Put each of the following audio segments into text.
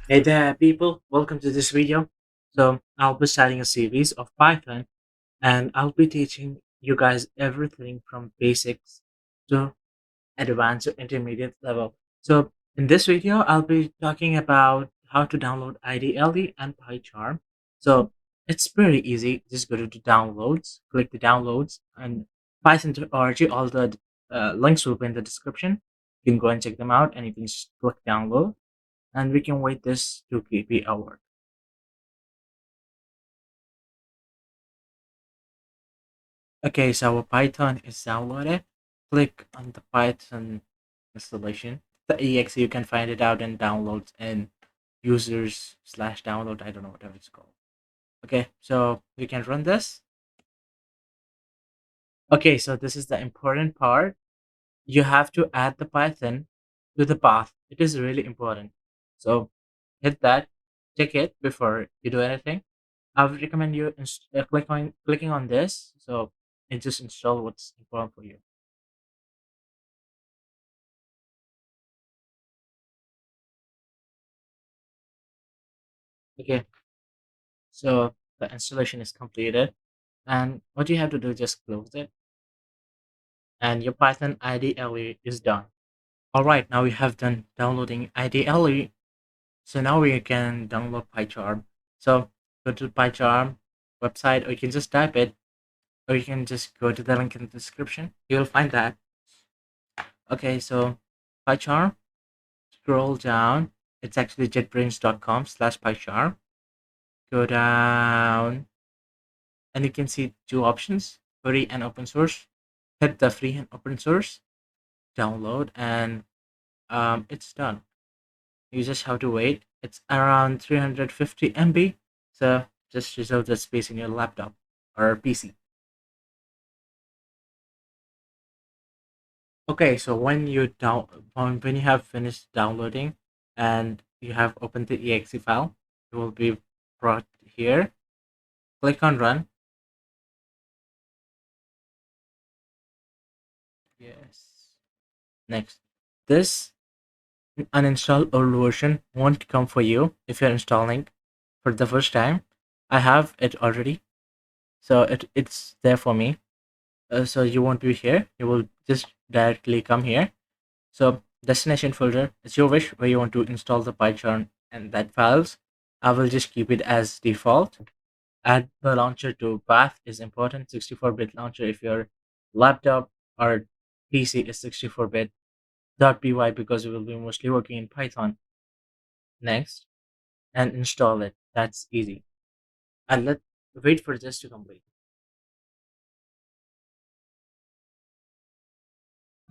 Hey there, people. Welcome to this video. I'll be starting a series of Python and I'll be teaching you guys everything from basics to advanced or intermediate level. In this video, I'll be talking about how to download IDLE and PyCharm. So, it's pretty easy. Just go to the downloads, click the downloads, and Python.org. All the links will be in the description. You can go and check them out and you can just click download and we can wait this to be our. Okay, so our Python is downloaded. Click on the Python installation. The exe, you can find it out in downloads and users slash download. I don't know whatever it's called. Okay, so we can run this. Okay, so this is the important part. You have to add the Python to the path. It is really important. So hit that, check it before you do anything. I would recommend you clicking on this, so it just install what's important for you. Okay, so the installation is completed, and what you have to do is just close it, and your Python IDLE is done. All right, now we have done downloading IDLE, so now we can download PyCharm. So go to PyCharm website, or you can just type it, or you can just go to the link in the description. You'll find that. Okay, so PyCharm. Scroll down. It's actually jetbrains.com/pycharm. Go down and you can see two options, free and open source. Hit the free and open source, download, and it's done. You just have to wait. It's around 350 MB, so just reserve the space in your laptop or PC. Okay, so when you have finished downloading and you have opened the exe file, it will be brought here. Click on run. Yes. Next. This uninstall old version won't come for you if you're installing for the first time. I have it already, so it's there for me. So you won't be here. You will just directly come here. So destination folder, it's your wish where you want to install the PyCharm and that files. I will just keep it as default. Add the launcher to path is important. 64-bit launcher if your laptop or PC is 64-bit. .py because we will be mostly working in Python. Next, and install it. That's easy. And let wait for this to complete.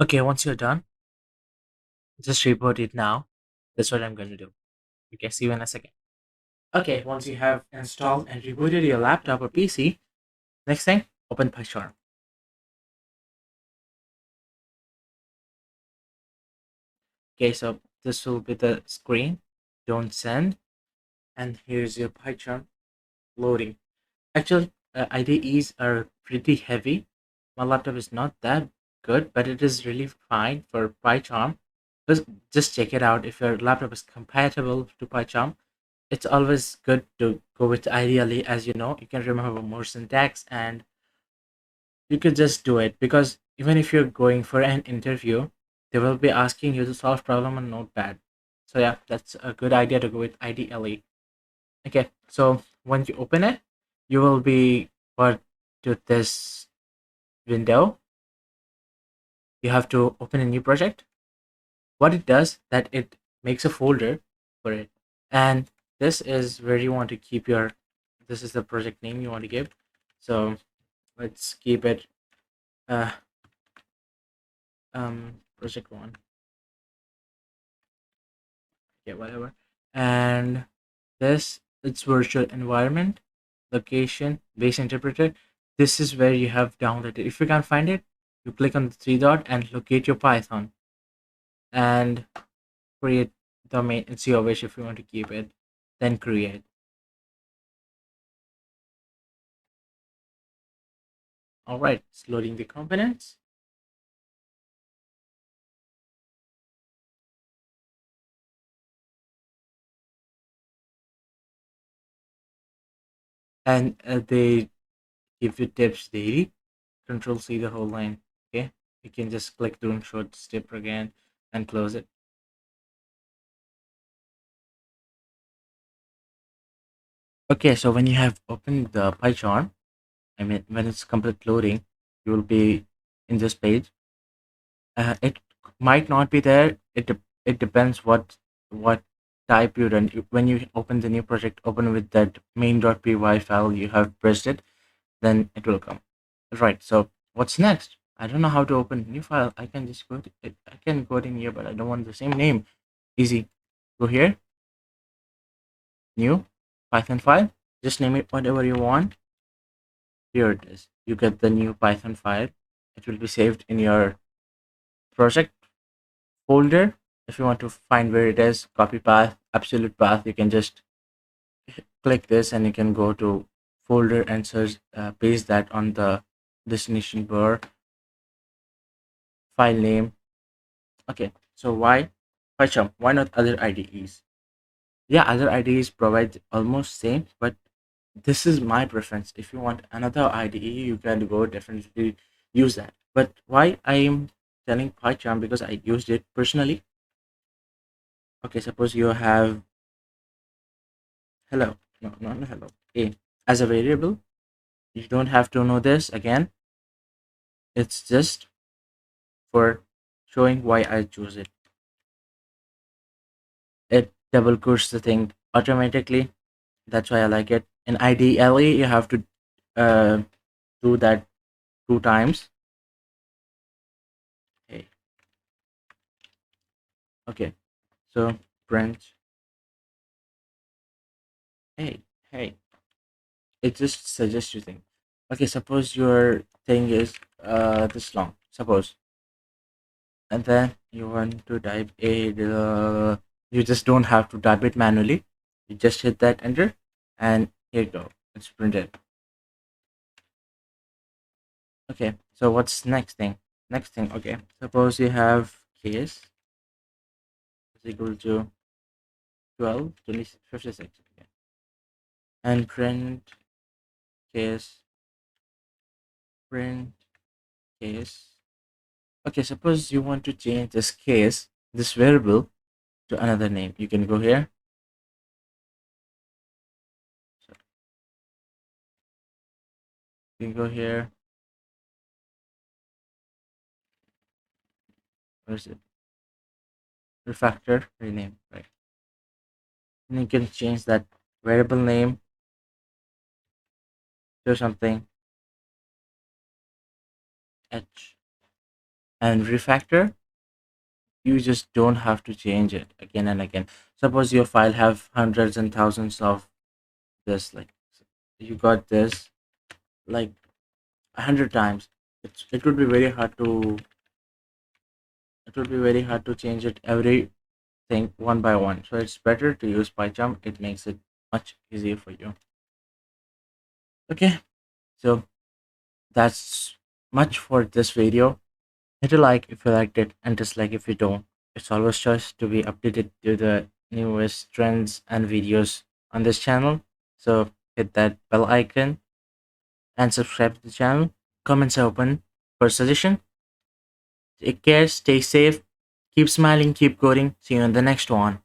Okay, once you're done, just reboot it now. That's what I'm going to do. Okay, see you in a second. Okay, once you have installed and rebooted your laptop or PC, next thing, open PyCharm. Okay, so this will be the screen. Don't send. And here's your PyCharm loading. Actually, IDEs are pretty heavy. My laptop is not that good, but it is really fine for PyCharm. Just check it out if your laptop is compatible to PyCharm. It's always good to go with ideally, as you know, you can remember more syntax and you could just do it because even if you're going for an interview, they will be asking you to solve problem on Notepad. So yeah, that's a good idea to go with IDLE. Okay, so when you open it, you will be brought to this window. You have to open a new project. What it does that it makes a folder for it, and this is where you want to keep your. This is the project name you want to give. So let's keep it uh project one. Yeah, whatever. And this it's virtual environment, location, base interpreter. This is where you have downloaded. If you can't find it, you click on the three dot and locate your Python and create the main. It's your wish if you want to keep it. Then create. All right, it's loading the components. and they give you tips daily. Control C the whole line. Okay, you can just click don't show step again and close it. Okay, so when you have opened the PyCharm, I mean when it's complete loading, you will be in this page. It might not be there. It depends what type you run. When you open the new project, open with that main.py file you have pressed it, then it will come. Right. So what's next? I don't know how to open new file. I can just go to it. I can go in here, but I don't want the same name. Easy. Go here, new Python file. Just name it whatever you want. Here it is. You get the new Python file. It will be saved in your project folder. If you want to find where it is, copy path, absolute path, you can just click this and you can go to folder and search, paste that on the destination bar, file name. Okay, so why PyCharm? Why not other IDEs? Yeah, other IDEs provide almost same, but this is my preference. If you want another IDE, you can go definitely use that. But why I am telling PyCharm, because I used it personally. Okay, suppose you have hello, no, not hello, a as a variable. You don't have to know this again. It's just for showing why I choose it. It double quotes the thing automatically. That's why I like it. In IDLE, you have to uh, do that 2 times. Hey, okay. So print. Hey, hey. It just suggests you thing. Okay, suppose your thing is this long. Suppose, and then you want to type a. You just don't have to type it manually. You just hit that enter, and here you go. It's printed. Okay, so what's next thing? Next thing, okay. Suppose you have case is equal to 12, 20, 56. Okay. And case, print case. Okay, suppose you want to change this case, this variable, to another name. You can go here. So you can go here. Where's it? Refactor, rename, right? And you can change that variable name to something h. And refactor, you just don't have to change it again and again. Suppose your file have hundreds and thousands of this, like you got this like 100 times. It would be very hard to change it everything one by one. So it's better to use PyCharm. It makes it much easier for you. Okay, so that's much for this video. Hit a like if you liked it and dislike if you don't. It's always just to be updated to the newest trends and videos on this channel. So hit that bell icon and subscribe to the channel. Comments are open for suggestion. Take care, stay safe, keep smiling, keep coding. See you in the next one.